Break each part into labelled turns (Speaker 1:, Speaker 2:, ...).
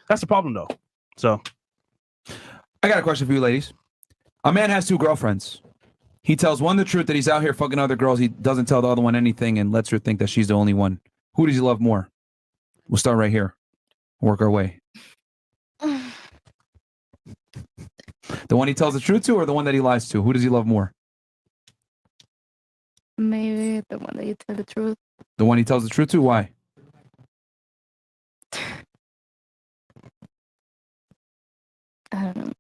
Speaker 1: That's the problem, though. So,
Speaker 2: I got a question for you, ladies. A man has 2 girlfriends. He tells one the truth that he's out here fucking other girls. He doesn't tell the other one anything and lets her think that she's the only one. Who does he love more? We'll start right here. Work our way. The one he tells the truth to or the one that he lies to? Who does he love more?
Speaker 3: Maybe the one that you tell the truth.
Speaker 2: The one he tells the truth to? Why?
Speaker 3: I don't know.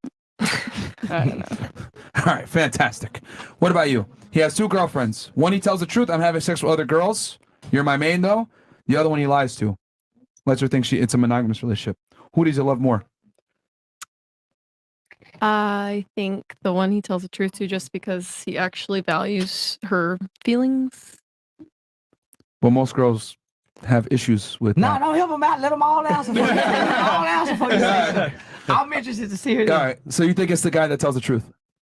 Speaker 3: I don't know.
Speaker 2: All right, fantastic. What about you? He has 2 girlfriends. One he tells the truth, I'm having sex with other girls. You're my main, though. The other one he lies to. Lets her think it's a monogamous relationship. Who does he love more?
Speaker 4: I think the one he tells the truth to, just because he actually values her feelings.
Speaker 2: Well, most girls have issues with that.
Speaker 5: don't help him out. Let him all answer for you. all answer for you. I'm interested to see it.
Speaker 2: All right, so you think it's the guy that tells the truth?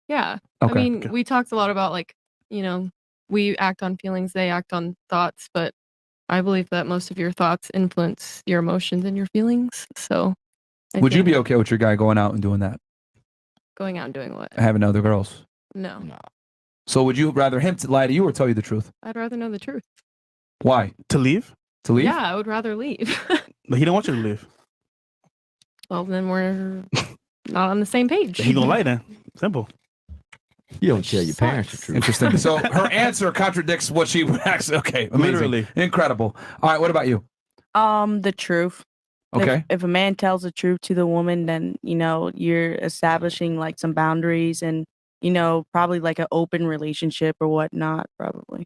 Speaker 4: Yeah.
Speaker 2: Okay.
Speaker 4: I mean, we talked a lot about, like, you know, we act on feelings, they act on thoughts, but I believe that most of your thoughts influence your emotions and your feelings. So
Speaker 2: Would you be okay with your guy going out and doing that?
Speaker 4: Going out and doing what?
Speaker 2: Having other girls?
Speaker 4: No.
Speaker 2: So would you rather him to lie to you or tell you the truth?
Speaker 4: I'd rather know the truth.
Speaker 2: Why?
Speaker 1: to leave?
Speaker 2: To leave?
Speaker 4: Yeah, I would rather leave.
Speaker 1: But he don't want you to leave.
Speaker 4: Well, then we're not on the same page.
Speaker 1: He gonna lie then. Simple.
Speaker 5: You don't tell your parents the truth.
Speaker 2: Interesting. So her answer contradicts what she would actually. Okay, amazing.
Speaker 1: Literally.
Speaker 2: Incredible. All right, what about you?
Speaker 6: The truth.
Speaker 2: Okay.
Speaker 6: If a man tells the truth to the woman, then, you know, you're establishing like some boundaries and, you know, probably like an open relationship or whatnot, probably.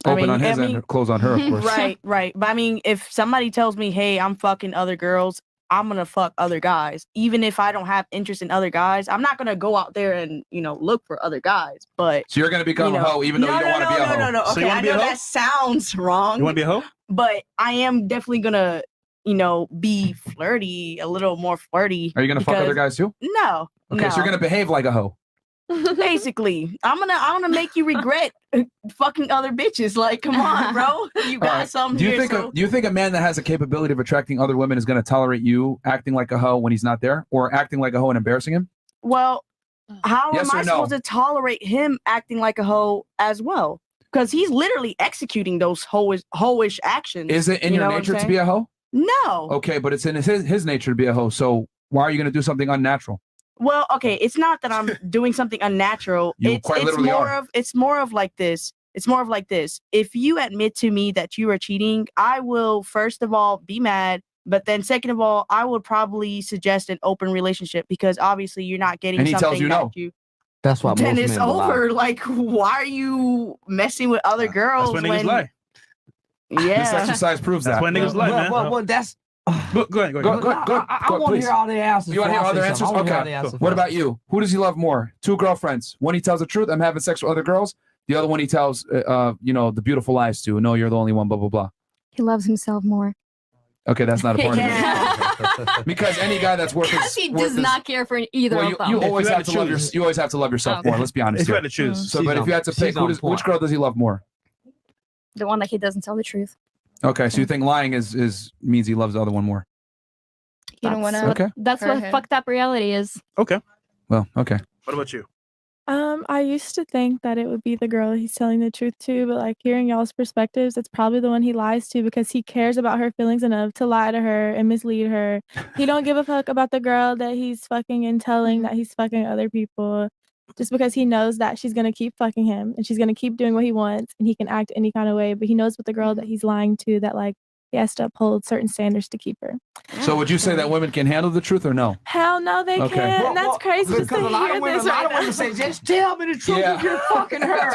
Speaker 2: Open on his end, close on her, of course.
Speaker 6: Right. But I mean, if somebody tells me, hey, I'm fucking other girls, I'm going to fuck other guys. Even if I don't have interest in other guys, I'm not going to go out there and, you know, look for other guys. But
Speaker 2: So you're going to become a hoe even though you don't want to be a hoe?
Speaker 6: No.
Speaker 1: So
Speaker 6: Okay,
Speaker 1: you wanna
Speaker 6: I
Speaker 1: be a
Speaker 6: know
Speaker 1: hoe?
Speaker 6: that sounds wrong.
Speaker 1: You want to be a hoe?
Speaker 6: But I am definitely going to, you know, be flirty, a little more flirty.
Speaker 2: Are you going to fuck other
Speaker 6: because-
Speaker 2: guys too?
Speaker 6: No.
Speaker 2: Okay,
Speaker 6: no.
Speaker 2: so you're going to behave like a hoe.
Speaker 6: Basically, I'm gonna make you regret fucking other bitches. Like, come on, bro, you got
Speaker 2: All right.
Speaker 6: something
Speaker 2: Do you
Speaker 6: here.
Speaker 2: think do you think a man that has a capability of attracting other women is going to tolerate you acting like a hoe when he's not there, or acting like a hoe and embarrassing him?
Speaker 6: Well, how
Speaker 2: Yes
Speaker 6: am
Speaker 2: or
Speaker 6: I
Speaker 2: no?
Speaker 6: supposed to tolerate him acting like a hoe as well? Because he's literally executing those hoish actions.
Speaker 2: Is it in your nature to be a hoe?
Speaker 6: No.
Speaker 2: Okay, but it's in his nature to be a hoe. So why are you going to do something unnatural?
Speaker 6: Well, okay, it's not that I'm doing something unnatural.
Speaker 2: You quite literally are.
Speaker 6: It's more of like this. It's more of like this. If you admit to me that you are cheating, I will first of all be mad, but then second of all, I would probably suggest an open relationship because obviously you're not getting
Speaker 2: And he
Speaker 6: something
Speaker 2: tells you
Speaker 6: that
Speaker 2: no.
Speaker 5: That's why
Speaker 6: then
Speaker 5: most
Speaker 6: it's
Speaker 5: men will lie.
Speaker 6: over. Like, why are you messing with other girls
Speaker 1: That's when niggas lie.
Speaker 2: This
Speaker 6: Yeah.
Speaker 2: exercise proves
Speaker 1: That's
Speaker 2: that.
Speaker 1: when niggas lie, man.
Speaker 5: Well, that's.
Speaker 1: Go ahead.
Speaker 5: I want to
Speaker 2: please.
Speaker 5: hear all the answers.
Speaker 2: You want to hear
Speaker 5: before I
Speaker 2: other
Speaker 5: say
Speaker 2: answers?
Speaker 5: something. I wanna hear all the
Speaker 2: Okay.
Speaker 5: answers
Speaker 2: What
Speaker 5: first.
Speaker 2: about you? Who does he love more? 2 girlfriends. One he tells the truth, I'm having sex with other girls. The other one he tells, you know, the beautiful lies to. No, you're the only one. Blah blah blah.
Speaker 3: He loves himself more.
Speaker 2: Okay, that's not a part
Speaker 6: Yeah.
Speaker 2: of it. Because any guy that's worth
Speaker 3: Because
Speaker 2: his,
Speaker 3: he
Speaker 2: worth
Speaker 3: does
Speaker 2: his-
Speaker 3: not care for either
Speaker 2: Well,
Speaker 3: of them.
Speaker 2: you always
Speaker 1: you
Speaker 2: have
Speaker 1: had
Speaker 2: to
Speaker 1: to
Speaker 2: love
Speaker 1: choose.
Speaker 2: you always have to love yourself
Speaker 3: Okay.
Speaker 2: more. Let's be honest
Speaker 1: If you
Speaker 2: here.
Speaker 1: had to choose.
Speaker 2: So, but if you had to pick, which girl does he love more?
Speaker 3: The one that he doesn't tell the truth.
Speaker 2: Okay, so you think lying is means he loves the other one more?
Speaker 3: You don't want to.
Speaker 2: Okay.
Speaker 3: That's
Speaker 4: For
Speaker 3: what
Speaker 4: him.
Speaker 3: fucked up reality is.
Speaker 1: Okay.
Speaker 2: Well, okay.
Speaker 1: What about you?
Speaker 7: I used to think that it would be the girl he's telling the truth to, but like hearing y'all's perspectives, it's probably the one he lies to because he cares about her feelings enough to lie to her and mislead her. He don't give a fuck about the girl that he's fucking and telling that he's fucking other people just because he knows that she's gonna keep fucking him and she's gonna keep doing what he wants and he can act any kind of way, but he knows with the girl that he's lying to that like he has to uphold certain standards to keep her.
Speaker 2: So would you say that women can handle the truth or no?
Speaker 7: Hell no, they
Speaker 2: Okay.
Speaker 7: can't.
Speaker 5: Well,
Speaker 7: That's crazy just to
Speaker 5: Because a lot
Speaker 7: hear
Speaker 5: of women,
Speaker 7: this
Speaker 5: a lot
Speaker 7: right
Speaker 5: of women
Speaker 7: now.
Speaker 5: say, just tell me the truth
Speaker 2: Yeah.
Speaker 5: if you're fucking her.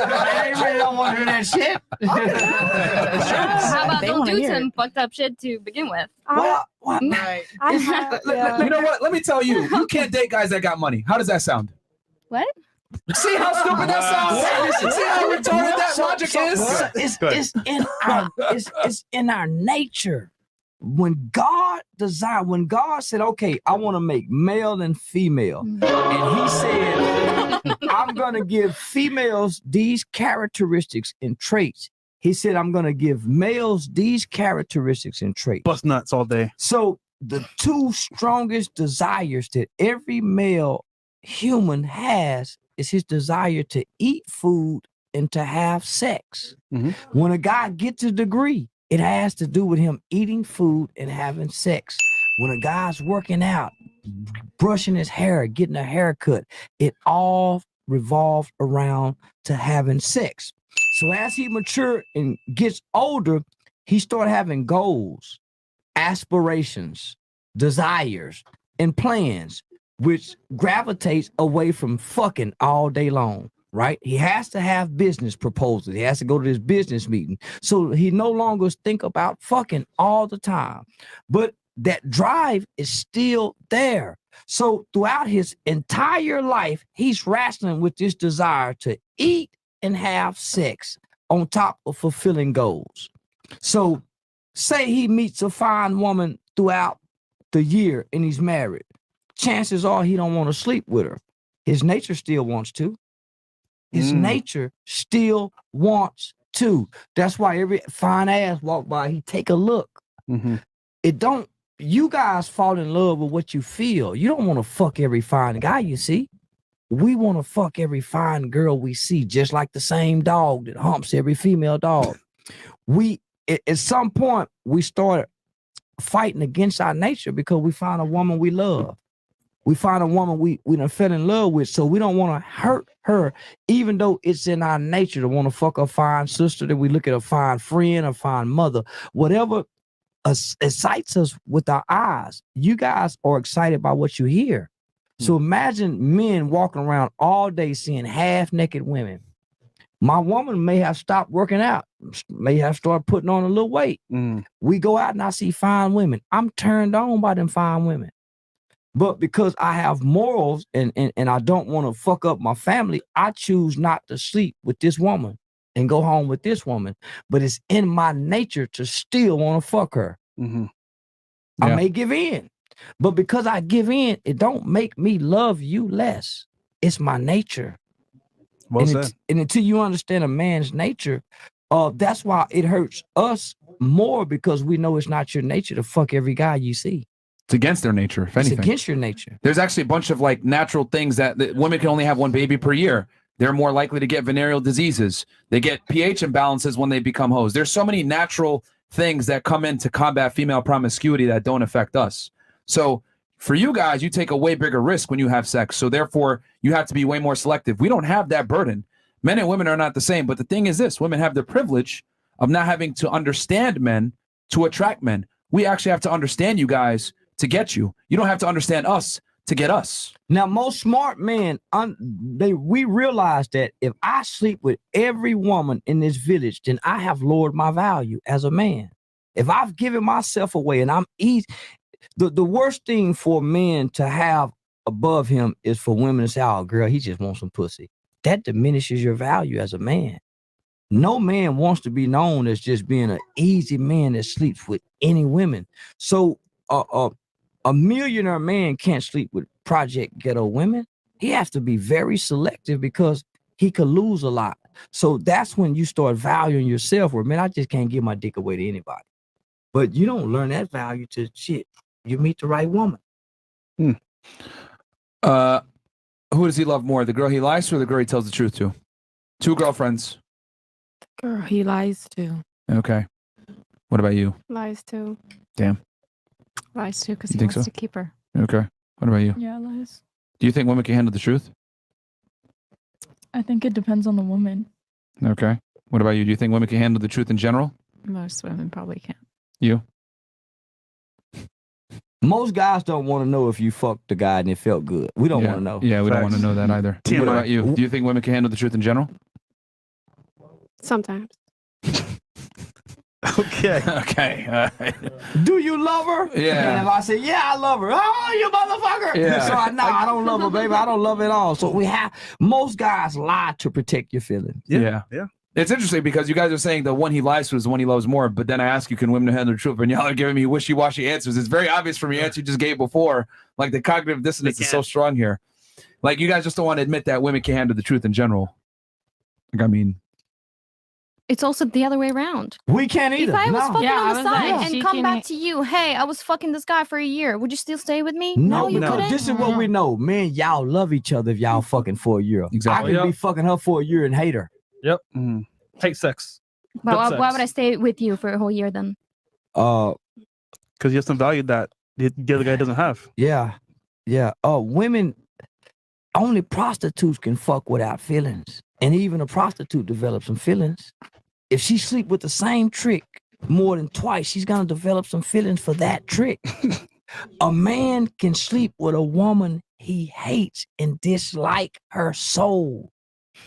Speaker 5: They really don't want to hear that shit.
Speaker 3: How about
Speaker 6: They
Speaker 3: don't
Speaker 6: wanna
Speaker 3: do
Speaker 6: hear
Speaker 3: some fucked up shit to begin with?
Speaker 5: Well,
Speaker 6: Right.
Speaker 7: I have, yeah.
Speaker 2: You know what? Let me tell you. You can't date guys that got money. How does that sound?
Speaker 3: What?
Speaker 2: See how stupid that sounds? See how retarded that logic is?
Speaker 5: It's in our nature. When God said, okay, I want to make male and female, and he said, I'm going to give females these characteristics and traits. He said, I'm going to give males these characteristics and traits.
Speaker 1: Bust nuts all day.
Speaker 5: So the two strongest desires that every male human has is his desire to eat food and to have sex.
Speaker 1: Mhm.
Speaker 5: When a guy gets a degree, it has to do with him eating food and having sex. When a guy's working out, brushing his hair, getting a haircut, it all revolves around to having sex. So as he matures and gets older, he starts having goals, aspirations, desires, and plans, which gravitates away from fucking all day long, right? He has to have business proposals. He has to go to this business meeting. So he no longer think about fucking all the time. But that drive is still there. So throughout his entire life, he's wrestling with this desire to eat and have sex on top of fulfilling goals. So say he meets a fine woman throughout the year and he's married. Chances are he don't want to sleep with her. His nature still wants to. His nature still wants to. That's why every fine ass walk by, he take a look.
Speaker 1: Mhm.
Speaker 5: It don't, you guys fall in love with what you feel. You don't want to fuck every fine guy you see. We want to fuck every fine girl we see, just like the same dog that humps every female dog. At some point, we started fighting against our nature because we found a woman we love. We find a woman we done fell in love with, so we don't want to hurt her, even though it's in our nature to want to fuck a fine sister, that we look at a fine friend, a fine mother, whatever excites us with our eyes. You guys are excited by what you hear. So imagine men walking around all day seeing half-naked women. My woman may have stopped working out, may have started putting on a little weight. We go out and I see fine women. I'm turned on by them fine women. But because I have morals and I don't want to fuck up my family, I choose not to sleep with this woman and go home with this woman. But it's in my nature to still want to fuck her.
Speaker 1: Mhm.
Speaker 5: I
Speaker 1: Yeah.
Speaker 5: may give in. But because I give in, it don't make me love you less. It's my nature.
Speaker 1: Well
Speaker 5: and,
Speaker 1: said.
Speaker 5: and until you understand a man's nature, that's why it hurts us more, because we know it's not your nature to fuck every guy you see.
Speaker 2: It's against their nature, if
Speaker 5: It's
Speaker 2: anything.
Speaker 5: against your nature.
Speaker 2: There's actually a bunch of like natural things that women can only have one baby per year. They're more likely to get venereal diseases. They get pH imbalances when they become hoes. There's so many natural things that come in to combat female promiscuity that don't affect us. So for you guys, you take a way bigger risk when you have sex. So therefore, you have to be way more selective. We don't have that burden. Men and women are not the same. But the thing is this, women have the privilege of not having to understand men to attract men. We actually have to understand you guys to get you. You don't have to understand us to get us.
Speaker 5: Now, most smart men, we realize that if I sleep with every woman in this village, then I have lowered my value as a man. If I've given myself away and I'm easy, the worst thing for men to have above him is for women to say, oh, girl, he just wants some pussy. That diminishes your value as a man. No man wants to be known as just being an easy man that sleeps with any women. So a millionaire man can't sleep with project ghetto women. He has to be very selective because he could lose a lot. So that's when you start valuing yourself, where, man, I just can't give my dick away to anybody. But you don't learn that value till shit, you meet the right woman.
Speaker 2: Who does he love more, the girl he lies to or the girl he tells the truth to? Two girlfriends.
Speaker 4: Girl, he lies to.
Speaker 2: Okay. What about you?
Speaker 3: Lies too.
Speaker 2: Damn.
Speaker 3: Lies too, because
Speaker 2: You
Speaker 3: he
Speaker 2: think
Speaker 3: wants
Speaker 2: so?
Speaker 3: to keep her.
Speaker 2: Okay. What about you?
Speaker 7: Yeah, lies.
Speaker 2: Do you think women can handle the truth?
Speaker 7: I think it depends on the woman.
Speaker 2: Okay. What about you? Do you think women can handle the truth in general?
Speaker 3: Most women probably can't.
Speaker 2: You?
Speaker 5: Most guys don't want to know if you fucked the guy and it felt good. We don't want to know.
Speaker 2: Yeah, we don't
Speaker 1: Facts.
Speaker 2: want to know that either.
Speaker 1: TMI.
Speaker 2: What about you? Do you think women can handle the truth in general?
Speaker 3: Sometimes.
Speaker 1: Okay.
Speaker 2: Okay. All right.
Speaker 5: Do you love her?
Speaker 2: Yeah.
Speaker 5: And if I say, yeah, I love her. Oh, you motherfucker.
Speaker 2: Yeah.
Speaker 5: So I don't love her, baby. I don't love it at all. So most guys lie to protect your feelings.
Speaker 2: Yeah.
Speaker 1: Yeah.
Speaker 2: It's interesting because you guys are saying the one he lies to is the one he loves more, but then I ask you, can women handle the truth? And y'all are giving me wishy-washy answers. It's very obvious from your answer you just gave before. Like the cognitive dissonance is so strong here. Like you guys just don't want to admit that women can handle the truth in general. Like, I mean,
Speaker 3: it's also the other way around.
Speaker 5: We can't either.
Speaker 3: If I was
Speaker 5: No.
Speaker 3: fucking
Speaker 8: Yeah,
Speaker 3: on
Speaker 8: I
Speaker 3: the
Speaker 8: was
Speaker 3: side
Speaker 8: like,
Speaker 3: and
Speaker 8: she
Speaker 3: come
Speaker 8: can-
Speaker 3: back to you, hey, I was fucking this guy for a year, would you still stay with me?
Speaker 5: No,
Speaker 3: you
Speaker 1: no.
Speaker 3: couldn't.
Speaker 5: This is what we know. Man, y'all love each other if y'all fucking for a year.
Speaker 2: Exactly.
Speaker 5: I could
Speaker 9: Yep.
Speaker 5: be fucking her for a year and hate her.
Speaker 1: Mm.
Speaker 9: Hate sex.
Speaker 3: But
Speaker 9: Good
Speaker 3: why would I
Speaker 9: sex.
Speaker 3: stay with you for a whole year then?
Speaker 5: Uh,
Speaker 1: Because you have some value that the other guy doesn't have.
Speaker 5: yeah. Women, only prostitutes can fuck without feelings. And even a prostitute develops some feelings. If she sleep with the same trick more than twice, she's gonna develop some feelings for that trick. A man can sleep with a woman he hates and dislike her soul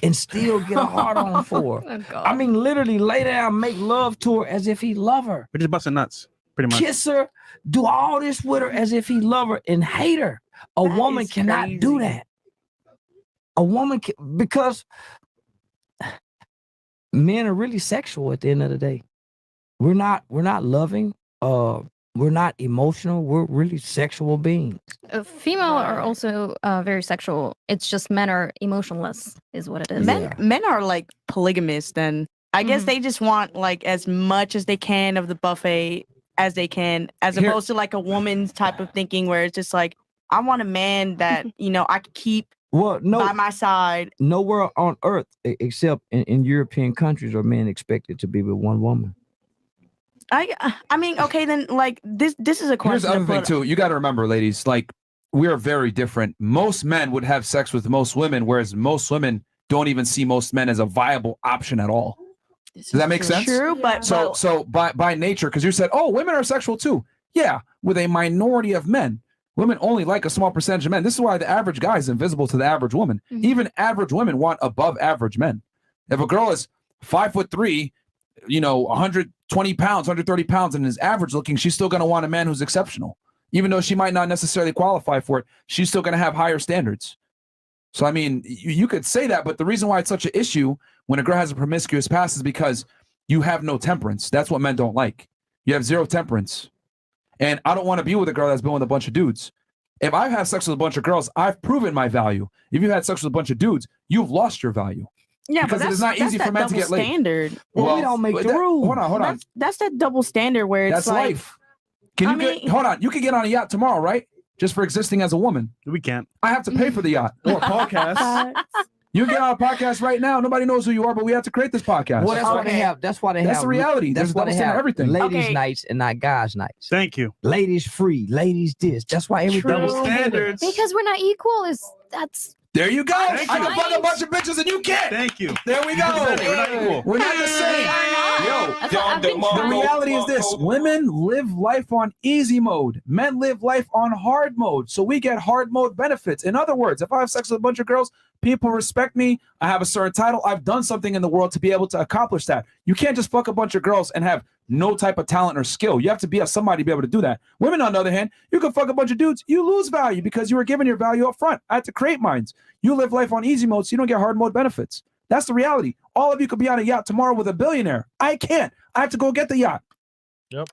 Speaker 5: and still get a hard on for her.
Speaker 3: Oh, God.
Speaker 5: I mean, literally lay down, make love to her as if he love her.
Speaker 1: We're just busting nuts, pretty much.
Speaker 5: Kiss her, do all this with her as if he love her and hate her. A
Speaker 6: That
Speaker 5: woman
Speaker 6: is
Speaker 5: cannot do
Speaker 6: crazy.
Speaker 5: that. A woman can, because men are really sexual at the end of the day. We're not loving. We're not emotional. We're really sexual beings.
Speaker 3: Female are also very sexual. It's just men are emotionless, is what it is.
Speaker 5: Yeah.
Speaker 6: Men are like polygamous. Then I guess they just want like as much as they can of the buffet as they can, as
Speaker 5: Here-
Speaker 6: opposed to like a woman's type of thinking where it's just like I want a man that I can keep
Speaker 5: Well, no,
Speaker 6: by my side.
Speaker 5: nowhere on earth except in European countries are men expected to be with one woman.
Speaker 6: I mean, okay, then like this is a
Speaker 2: Here's
Speaker 6: question.
Speaker 2: the other
Speaker 6: to
Speaker 2: thing
Speaker 6: put-
Speaker 2: too. You got to remember, ladies, like we are very different. Most men would have sex with most women, whereas most women don't even see most men as a viable option at all.
Speaker 6: This
Speaker 2: Does that
Speaker 6: is
Speaker 2: make sense?
Speaker 6: True, but
Speaker 2: So by nature, because you said, oh, women are sexual too. Yeah, with a minority of men. Women only like a small percentage of men. This is why the average guy is invisible to the average woman.
Speaker 3: Mhm.
Speaker 2: Even average women want above average men. If a girl is 5'3", 120 pounds, 130 pounds, and is average looking, she's still going to want a man who's exceptional. Even though she might not necessarily qualify for it, she's still going to have higher standards. So, I mean, you could say that, but the reason why it's such an issue when a girl has a promiscuous past is because you have no temperance. That's what men don't like. You have zero temperance. And I don't want to be with a girl that's been with a bunch of dudes. If I've had sex with a bunch of girls, I've proven my value. If you had sex with a bunch of dudes, you've lost your value.
Speaker 6: yeah,
Speaker 2: because
Speaker 6: but
Speaker 2: it is
Speaker 6: that's
Speaker 2: not easy
Speaker 6: that
Speaker 2: for men to
Speaker 6: double
Speaker 2: get laid.
Speaker 6: standard.
Speaker 5: Well, we don't make the rules.
Speaker 2: Hold on.
Speaker 6: That's that double standard where it's
Speaker 2: That's
Speaker 6: like
Speaker 2: life. Can you get? Hold on. You can get on a yacht tomorrow, right? Just for existing as a woman.
Speaker 1: We can't.
Speaker 2: I have to pay for the yacht.
Speaker 9: Or podcast.
Speaker 7: Facts.
Speaker 2: You can get on a podcast right now. Nobody knows who you are, but we have to create this podcast.
Speaker 5: Well, that's why they
Speaker 6: Okay.
Speaker 5: have. That's why they
Speaker 2: That's
Speaker 5: have.
Speaker 2: the reality.
Speaker 5: That's
Speaker 2: There's
Speaker 5: why
Speaker 2: double
Speaker 5: they
Speaker 2: standard
Speaker 5: have
Speaker 2: everything.
Speaker 5: ladies'
Speaker 6: Okay.
Speaker 5: nights and not guys' nights.
Speaker 1: Thank you.
Speaker 5: Ladies free, ladies this. That's why everything.
Speaker 1: Double
Speaker 5: is together.
Speaker 1: standards.
Speaker 3: Because we're not equal. That's
Speaker 2: There you go. I
Speaker 1: Thank
Speaker 2: can
Speaker 1: you.
Speaker 2: fuck a bunch of bitches and you can't.
Speaker 1: Thank you.
Speaker 2: There we go.
Speaker 1: We're not equal.
Speaker 2: We're not the same. Yo,
Speaker 3: That's what I've been
Speaker 2: the
Speaker 3: trying.
Speaker 2: reality is this: women live life on easy mode. Men live life on hard mode. So we get hard mode benefits. In other words, if I have sex with a bunch of girls, people respect me. I have a certain title. I've done something in the world to be able to accomplish that. You can't just fuck a bunch of girls and have no type of talent or skill. You have to be somebody to be able to do that. Women, on the other hand, you can fuck a bunch of dudes. You lose value because you were given your value up front. I had to create mine. You live life on easy mode, so you don't get hard mode benefits. That's the reality. All of you could be on a yacht tomorrow with a billionaire. I can't. I have to go get the yacht.
Speaker 9: Yep.